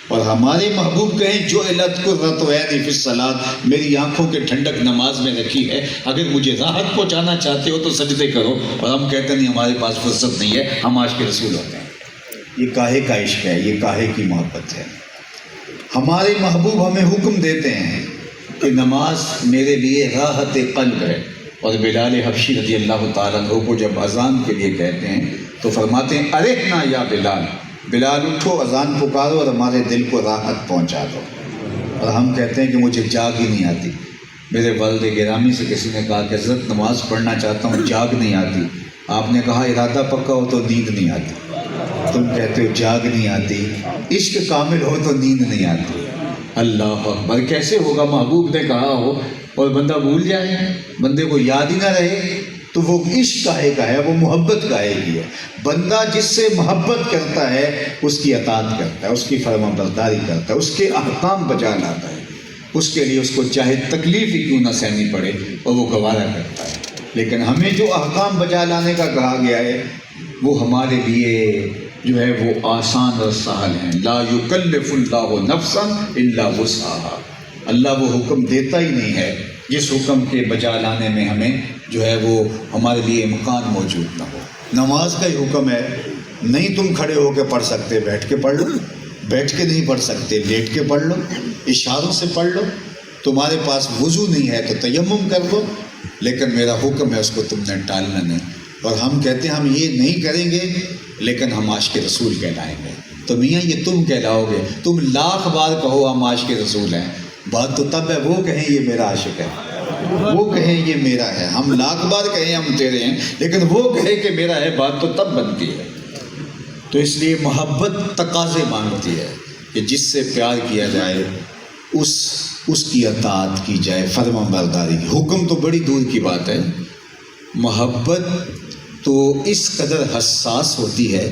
اور ہمارے محبوب کہیں جو علت قرۃ عین فی الصلاۃ، میری آنکھوں کے ٹھنڈک نماز میں رکھی ہے، اگر مجھے راحت پہنچانا چاہتے ہو تو سجدے کرو، اور ہم کہتے نہیں ہمارے پاس فرصت نہیں ہے، ہم عاشق رسول ہوتے ہیں۔ یہ کاہے کا عشق ہے، یہ کاہے کی محبت ہے؟ ہمارے محبوب ہمیں حکم دیتے ہیں کہ نماز میرے لیے راحت قلب ہے، اور بلال حبشی رضی اللہ تعالیٰ عنہ کو جب اذان کے لیے کہتے ہیں تو فرماتے ہیں ارحنا یا بلال، بلال اٹھو، اذان پکارو اور ہمارے دل کو راحت پہنچا دو۔ اور ہم کہتے ہیں کہ مجھے جاگ ہی نہیں آتی۔ میرے والد گرامی سے کسی نے کہا کہ حضرت نماز پڑھنا چاہتا ہوں، جاگ نہیں آتی۔ آپ نے کہا ارادہ پکا ہو تو نیند نہیں آتی۔ تم کہتے ہو جاگ نہیں آتی، عشق کامل ہو تو نیند نہیں آتی۔ اللہ اکبر! کیسے ہوگا محبوب نے کہا ہو اور بندہ بھول جائے، بندے کو یاد ہی نہ رہے، تو وہ عشق کاہے کا ہے، وہ محبت کاہے کی ہے؟ بندہ جس سے محبت کرتا ہے اس کی اطاعت کرتا ہے، اس کی فرما برداری کرتا ہے، اس کے احکام بجا لاتا ہے، اس کے لیے اس کو چاہے تکلیف ہی کیوں نہ سہنی پڑے اور وہ گوارا کرتا ہے۔ لیکن ہمیں جو احکام بجا لانے کا کہا گیا ہے وہ ہمارے لیے جو ہے وہ آسان اور سہل ہیں۔ لا یکلف اللہ نفسا الا وسعہا۔ اللہ وہ حکم دیتا ہی نہیں ہے جس حکم کے بجا لانے میں ہمیں جو ہے وہ ہمارے لیے امکان موجود نہ ہو۔ نماز کا ہی حکم ہے، نہیں تم کھڑے ہو کے پڑھ سکتے، بیٹھ کے پڑھ لو، بیٹھ کے نہیں پڑھ سکتے لیٹ کے پڑھ لو، اشاروں سے پڑھ لو، تمہارے پاس وضو نہیں ہے تو تیمم کر لو، لیکن میرا حکم ہے اس کو تم نے ٹالنا نہیں۔ اور ہم کہتے ہیں ہم یہ نہیں کریں گے لیکن ہم عاشق رسول کہلائیں گے۔ تو میاں یہ تم کہلاؤ گے، تم لاکھ بار کہو ہم عاشق رسول ہیں، بات تو تب ہے وہ کہیں یہ میرا عاشق ہے، وہ کہیں یہ میرا ہے۔ ہم لاکھ بار کہیں ہم تیرے ہیں لیکن وہ کہے کہ میرا ہے، بات تو تب بنتی ہے۔ تو اس لیے محبت تقاضے مانگتی ہے کہ جس سے پیار کیا جائے اس کی اطاعت کی جائے، فرما برداری کی۔ حکم تو بڑی دور کی بات ہے، محبت تو اس قدر حساس ہوتی ہے،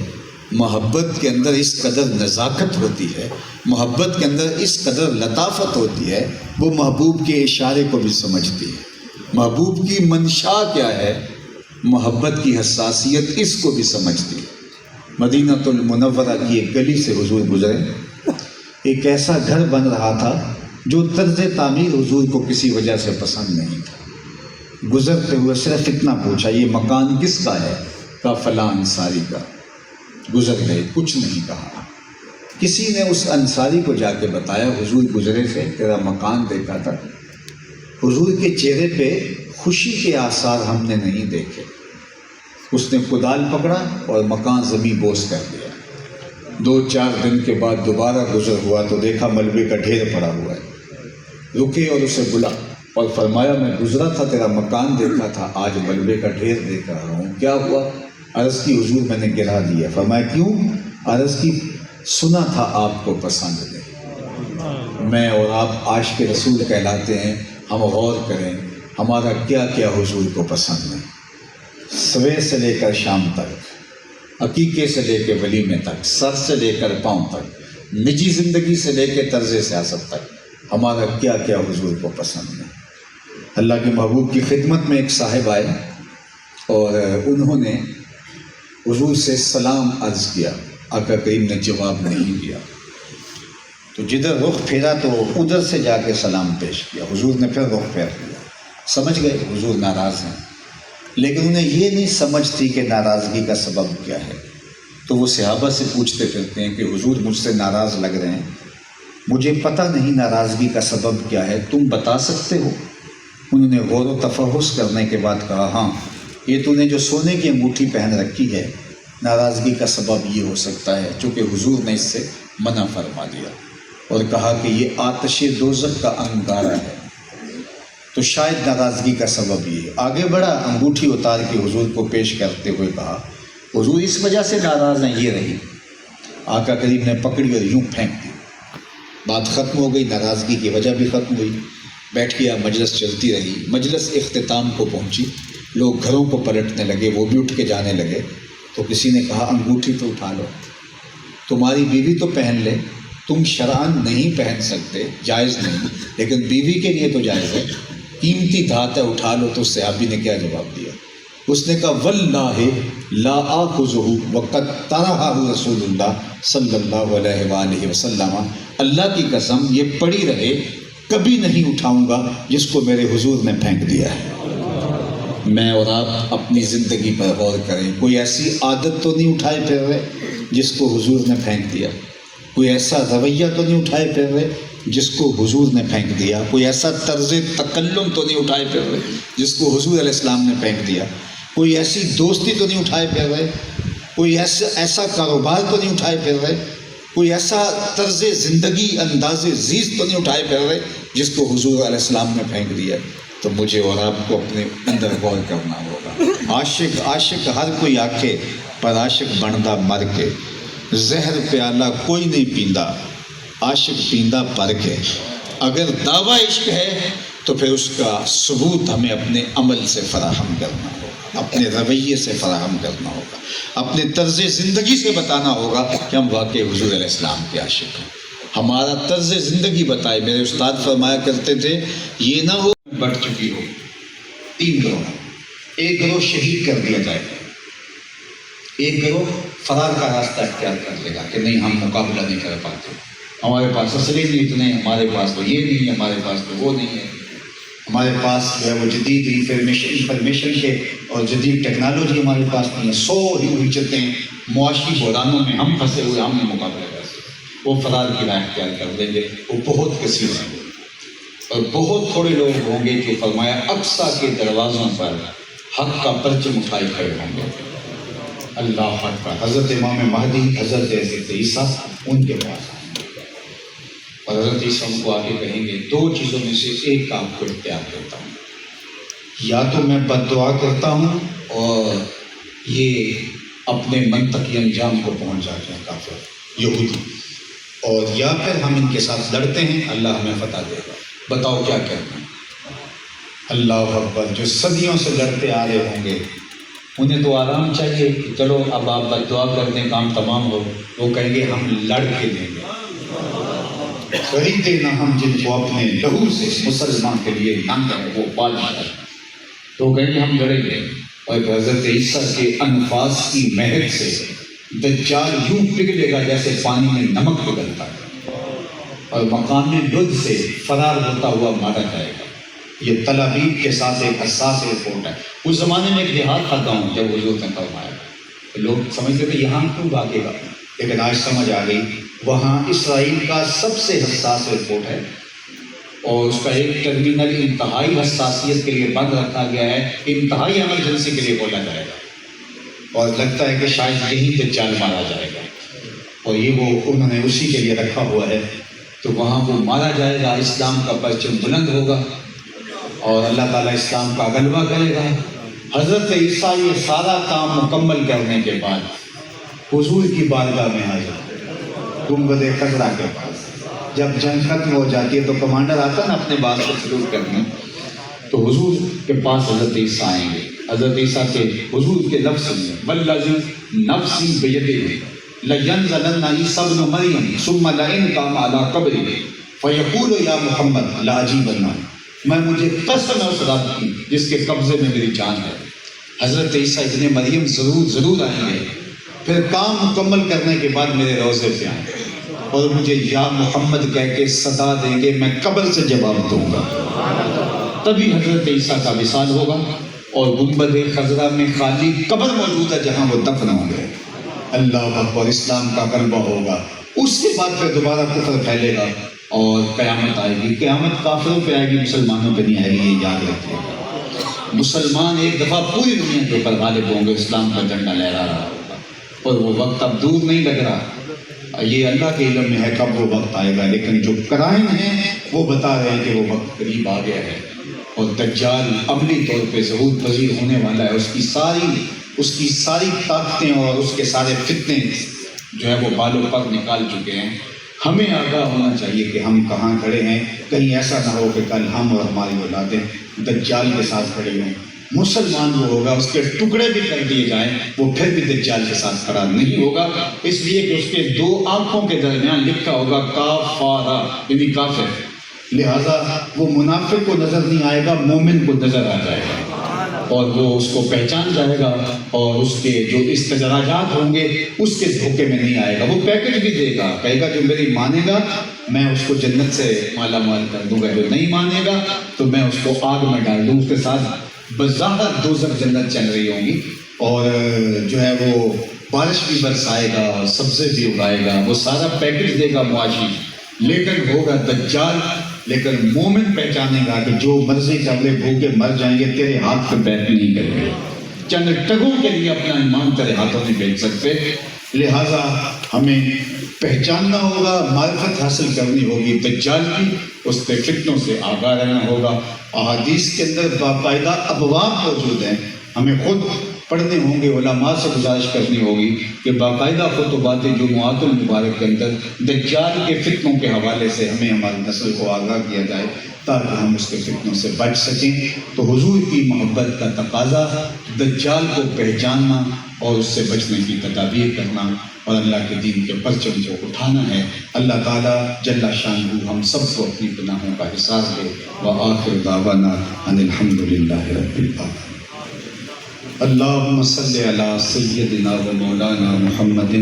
محبت کے اندر اس قدر نزاکت ہوتی ہے، محبت کے اندر اس قدر لطافت ہوتی ہے، وہ محبوب کے اشارے کو بھی سمجھتی ہے، محبوب کی منشا کیا ہے، محبت کی حساسیت اس کو بھی سمجھتی ہے۔ مدینہ المنورہ کی ایک گلی سے حضور گزرے، ایک ایسا گھر بن رہا تھا جو طرز تعمیر حضور کو کسی وجہ سے پسند نہیں تھا۔ گزرتے ہوئے صرف اتنا پوچھا یہ مکان کس کا ہے؟ کہا فلاں انصاری کا۔ گزر گئے، کچھ نہیں کہا۔ کسی نے اس انصاری کو جا کے بتایا حضور گزرے تھے، تیرا مکان دیکھا تھا۔ حضور کے چہرے پہ خوشی کے آثار ہم نے نہیں دیکھے۔ اس نے کدال پکڑا اور مکان زمین بوس کر دیا۔ 2-4 دن کے بعد دوبارہ گزر ہوا تو دیکھا ملبے کا ڈھیر پڑا ہوا ہے۔ رکے اور اسے بلا اور فرمایا میں گزرا تھا، تیرا مکان دیکھا تھا، آج ملبے کا ڈھیر دیکھ رہا ہوں، کیا ہوا؟ عرض کی حضور میں نے گرا دیا۔ فرمایا کیوں؟ عرض کی سنا تھا آپ کو پسند نہیں۔ میں اور آپ عاشق رسول کہلاتے ہیں، ہم غور کریں ہمارا کیا کیا حضور کو پسند نہیں۔ صبح سے لے کر شام تک، عقیقے سے لے کے ولیمے تک، سر سے لے کر پاؤں تک، نجی زندگی سے لے کے طرز سیاست تک، ہمارا کیا کیا حضور کو پسند نہیں۔ اللہ کے محبوب کی خدمت میں ایک صاحب آئے اور انہوں نے حضور سے سلام عرض کیا، آقا کریم نے جواب نہیں دیا، تو جدھر رخ پھیرا تو ادھر سے جا کے سلام پیش کیا۔ حضور نے پھر رخ پھیر دیا، سمجھ گئے حضور ناراض ہیں، لیکن انہیں یہ نہیں سمجھ تھی کہ ناراضگی کا سبب کیا ہے۔ تو وہ صحابہ سے پوچھتے پھرتے ہیں کہ حضور مجھ سے ناراض لگ رہے ہیں، مجھے پتہ نہیں ناراضگی کا سبب کیا ہے، تم بتا سکتے ہو؟ انہوں نے غور و تفحص کرنے کے بعد کہا ہاں، یہ تو نے جو سونے کی انگوٹھی پہن رکھی ہے، ناراضگی کا سبب یہ ہو سکتا ہے چونکہ حضور نے اس سے منع فرما دیا اور کہا کہ یہ آتش دوزخ کا انگارہ ہے، تو شاید ناراضگی کا سبب یہ ہے۔ آگے بڑھا، انگوٹھی اتار کے حضور کو پیش کرتے ہوئے کہا حضور اس وجہ سے ناراض ہیں، یہ رہی۔ آقا کریم نے پکڑی اور یوں پھینک دی، بات ختم ہو گئی، ناراضگی کی وجہ بھی ختم ہوئی۔ بیٹھ گیا، مجلس چلتی رہی، مجلس اختتام کو پہنچی، لوگ گھروں کو پلٹنے لگے، وہ بھی اٹھ کے جانے لگے، تو کسی نے کہا انگوٹھی تو اٹھا لو، تمہاری بیوی تو پہن لے، تم شرعاً نہیں پہن سکتے، جائز نہیں، لیکن بیوی کے لیے تو جائز ہے، قیمتی دھات ہے، اٹھا لو۔ تو صحابی نے کیا جواب دیا؟ اس نے کہا واللہ لا آخذہ وقد طرحہ رسول اللہ صلی اللہ علیہ وآلہ وسلم، اللہ کی قسم یہ پڑی رہے، کبھی نہیں اٹھاؤں گا جس کو میرے حضور نے پھینک دیا ہے۔ میں اور آپ اپنی زندگی پر غور کریں، کوئی ایسی عادت تو نہیں اٹھائے پھر رہے جس کو حضور نے پھینک دیا، کوئی ایسا رویہ تو نہیں اٹھائے پھر رہے جس کو حضور نے پھینک دیا، کوئی ایسا طرز تکلم تو نہیں اٹھائے پھر رہے جس کو حضور علیہ السلام نے پھینک دیا، کوئی ایسی دوستی تو نہیں اٹھائے پھر رہے، کوئی ایسا کاروبار تو نہیں اٹھائے پھر رہے، کوئی ایسا طرز زندگی انداز زیست تو نہیں اٹھائے پھر رہے جس کو حضور علیہ السلام نے پھینک دیا. تو مجھے اور آپ کو اپنے اندر غور کرنا ہوگا. عاشق ہر کوئی آکھے پر عاشق بندا مر کے، زہر پیالہ کوئی نہیں پیندا، عاشق پیندا پر کے. اگر دعویٰ عشق ہے تو پھر اس کا ثبوت ہمیں اپنے عمل سے فراہم کرنا ہوگا، اپنے رویے سے فراہم کرنا ہوگا، اپنے طرز زندگی سے بتانا ہوگا کہ ہم واقعی حضور علیہ السلام کے عاشق ہیں. ہمارا طرز زندگی بتائے. میرے استاد فرمایا کرتے تھے یہ نہ ہو بڑھ چکی ہو 3 گروہ، ایک گروہ شہید کر دیا جائے گا، ایک گروہ فرار کا راستہ اختیار کر لے گا کہ نہیں ہم مقابلہ نہیں کر پاتے، ہمارے پاس اسلحے نہیں اتنے، ہمارے پاس تو یہ نہیں ہے، ہمارے پاس تو وہ نہیں ہے، ہمارے پاس جو ہے وہ جدید انفارمیشن کے اور جدید ٹیکنالوجی ہمارے پاس نہیں ہے. 100 حجتیں معاشی بحرانوں میں ہم پھنسے ہوئے، ہم نے مقابلہ کر سکتے. وہ فرار کی راہ اختیار کر دیں گے. وہ بہت کثیر ہیں اور بہت تھوڑے لوگ ہوں گے جو فرمایا اقصیٰ کے دروازوں پر حق کا پرچم اٹھائے کھڑے ہوں گے. اللہ اکبر. حضرت امام مہدی، حضرت عیسیٰ ان کے پاس آئیں گے اور حضرت عیسیٰ ان کو آگے کہیں گے 2 چیزوں میں سے ایک کام کو اختیار کرتا ہوں، یا تو میں بد دعا کرتا ہوں اور یہ اپنے منطقی انجام کو پہنچ جاتے ہیں کافر یہودی، اور یا پھر ہم ان کے ساتھ لڑتے ہیں، اللہ ہمیں فتح دے گا. بتاؤ کیا کرنا ہے. اللہ اکبر. جو صدیوں سے لڑتے آ رہے ہوں گے انہیں تو آرام چاہیے کہ چلو اب آپ بد دعا کر دیں کام تمام ہو. وہ کہیں گے ہم لڑ کے دیں گے، خریدے نہ ہم جن کو اپنے لہو سے مسلمان کے لیے ننگ ہے وہ بادشاہ. تو کہیں گے ہم لڑیں گے. اور حضرت عیسیٰ کے انفاس کی مہک سے دجال یوں پگھلے گا جیسے پانی میں نمک پگھلتا ہے، اور مقام لد سے فرار ہوتا ہوا مارا جائے گا. یہ تل ابیب کے ساتھ ایک حساس رپورٹ ہے. اس زمانے میں ایک دیہات تھا گاؤں، جب حضور نے فرمایا لوگ سمجھتے تھے یہاں کیوں بھاگے گا، لیکن آج سمجھ آ گئی وہاں اسرائیل کا سب سے حساس رپورٹ ہے اور اس کا ایک ٹرمینل انتہائی حساسیت کے لیے بند رکھا گیا ہے، انتہائی ایمرجنسی کے لیے کھولا جائے گا. اور لگتا ہے کہ شاید یہیں دجال مارا جائے گا اور یہ وہ انہوں نے اسی کے لیے رکھا ہوا ہے. تو وہاں وہ مارا جائے گا، اسلام کا پرچم بلند ہوگا اور اللہ تعالیٰ اسلام کا غلبہ کرے گا. حضرت عیسیٰ یہ سارا کام مکمل کرنے کے بعد حضور کی بارگاہ میں حاضر گنبد خضرا کے پاس. جب جنگ ختم ہو جاتی ہے تو کمانڈر آتا نا اپنے بات کو سلوٹ کرنے، تو حضور کے پاس حضرت عیسیٰ آئیں گے. حضرت عیسیٰ کے حضور کے لفظ سنیں، والذی نفسی بیدہ لینزلن عیسیٰ ابن مریم ثم لئن قام علی قبرہ فیقول یا محمد لاجیبن. میں مجھے قسم ہے اس رب کی جس کے قبضے میں میری جان ہے، حضرت عیسیٰ ابن مریم ضرور آئیں گے، پھر کام مکمل کرنے کے بعد میرے روضے پہ آئیں گے اور مجھے یا محمد کہہ کے صدا دیں گے، میں قبر سے جواب دوں گا. تبھی حضرت عیسیٰ کا وصال ہوگا اور گنبد خضرا میں خالی قبر موجود ہے جہاں وہ دفن ہوں گے. اللہ اکبر. اسلام کا غلبہ ہوگا. اس کے بعد پھر دوبارہ کفر پھیلے گا اور قیامت آئے گی. قیامت کافروں پہ آئے گی، مسلمانوں پہ نہیں آئے گی. یہ یاد رکھیے گا. مسلمان ایک دفعہ پوری دنیا کے اوپر غالب ہوں گے، اسلام کا جھنڈا لہرا رہا ہوگا اور وہ وقت اب دور نہیں لگ رہا. یہ اللہ کے علم میں ہے کب وہ وقت آئے گا، لیکن جو قرائن ہیں وہ بتا رہے ہیں کہ وہ وقت قریب آ گیا ہے اور دجال عملی طور پہ ظہور پذیر ہونے والا ہے. اس کی ساری طاقتیں اور اس کے سارے فتنے جو ہے وہ بالوں پر نکال چکے ہیں. ہمیں آگاہ ہونا چاہیے کہ ہم کہاں کھڑے ہیں. کہیں ایسا نہ ہو کہ کل ہم اور ہماری اولادیں دجال کے ساتھ کھڑے ہوں. مسلمان وہ ہوگا اس کے ٹکڑے بھی کر دیے جائیں وہ پھر بھی دجال کے ساتھ کھڑا نہیں ہوگا، اس لیے کہ اس کے 2 آنکھوں کے درمیان لکھا ہوگا کافارا یعنی کافر. لہذا وہ منافق کو نظر نہیں آئے گا، مومن کو نظر آ جائے گا اور وہ اس کو پہچان جائے گا اور اس کے جو استدراجات ہوں گے اس کے دھوکے میں نہیں آئے گا. وہ پیکج بھی دے گا، کہے گا جو میری مانے گا میں اس کو جنت سے مالا مال کر دوں گا، جو نہیں مانے گا تو میں اس کو آگ میں ڈال دوں. اس کے ساتھ بظاہر دوزخ جنت چل رہی ہوں گی اور جو ہے وہ بارش بھی برسائے گا، سبزے بھی اگائے گا، وہ سارا پیکج دے گا معاشی. لیکن ہوگا دجال. لیکن مومن پہچانے گا کہ جو مرضی کپڑے بھوکے مر جائیں گے تیرے ہاتھ پہ بیٹھ نہیں کریں گے. چند ٹگوں کے لیے اپنا ایمان تیرے ہاتھوں نہیں بیچ سکتے، لہٰذا ہمیں پہچاننا ہوگا، معرفت حاصل کرنی ہوگی دجال کی، اس کے فتنوں سے آگاہ رہنا ہوگا۔ احادیث کے اندر باقاعدہ ابواب موجود ہیں، ہمیں خود پڑھنے ہوں گے، علماء سے گزارش کرنی ہوگی کہ باقاعدہ خطبات جمعات المبارک کے اندر دجال کے فتنوں کے حوالے سے ہمیں ہماری نسل کو آگاہ کیا جائے تاکہ ہم اس کے فتنوں سے بچ سکیں۔ تو حضور کی محبت کا تقاضا دجال کو پہچاننا اور اس سے بچنے کی تدابیر کرنا اور اللہ کے دین کے پرچم کو اٹھانا ہے۔ اللہ تعالیٰ جل شانہ ہم سب کو اپنی گناہوں کا احساس دے۔ وآخر دعوانا ان الحمد للہ رب العالمین۔ اللہم صلی علی سیدنا و مولانا محمد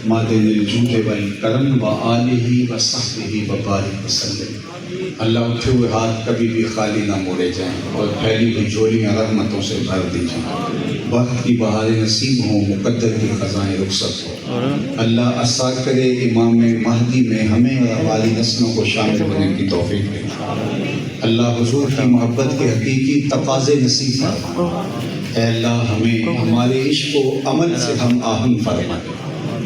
معدن الجود والکرم و آلہ و صحبہ و بارک وسلم۔ اللہ اٹھے ہوئے ہاتھ کبھی بھی خالی نہ موڑے جائیں اور پھیلی ہوئی جھولیاں رحمتوں سے بھر دی جائیں، وقت کی بہاریں نصیب ہوں، مقدر کی خزائیں رخصت ہو۔ اللہ عطا کرے امام مہدی میں ہمیں اور ہماری نسلوں کو شامل ہونے کی توفیق دے۔ اللہ حضور کی محبت کے حقیقی تقاضے نصیب فرما۔ اے اللہ ہمیں ہمارے عشق و عمل سے ہم آہنگ فرما،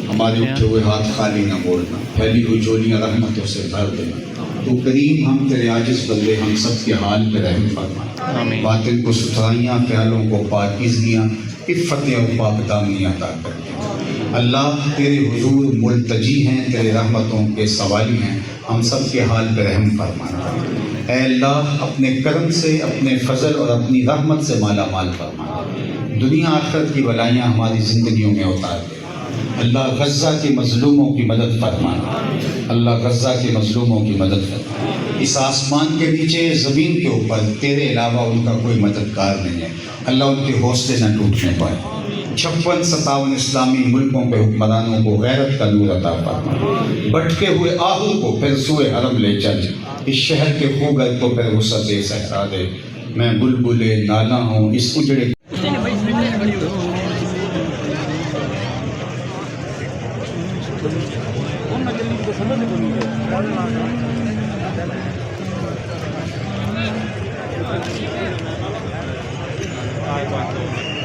ہمارے اٹھے ہوئے ہاتھ خالی نہ موڑنا، پھیلی ہوئی جھولیاں رحمتوں سے بھر دینا۔ تو کریم ہم تیرے عاجز بندے ہم سب کے حال پہ رحم فرما، باطن کو ستھرائیاں، خیالوں کو پاکیزگیاں، عفتیں اور پاک دامنیاں عطا کر دے۔ اللہ تیرے حضور ملتجی ہیں، تیرے رحمتوں کے سوالی ہیں، ہم سب کے حال پہ رحم فرمانا۔ اے اللہ اپنے کرم سے، اپنے فضل اور اپنی رحمت سے مالا مال فرمانا، دنیا آخرت کی بلائیاں ہماری زندگیوں میں اتار دے۔ اللہ غزہ کے مظلوموں کی مدد فرمانا، اللہ غزہ کے مظلوموں کی مدد فرمانا۔ اس آسمان کے نیچے، زمین کے اوپر تیرے علاوہ ان کا کوئی مددگار نہیں ہے، اللہ ان کے حوصلے نہ ٹوٹنے پائے۔ 56-57 اسلامی ملکوں کے حکمرانوں کو غیرت کا نور عطا فرما، بھٹکے ہوئے آہو کو پھر سوئے حرم لے چل، اس شہر کے خوگر کو پھر وسعت صحرا دے۔ میں بلبل نالا ہوں اس اجڑے Bye.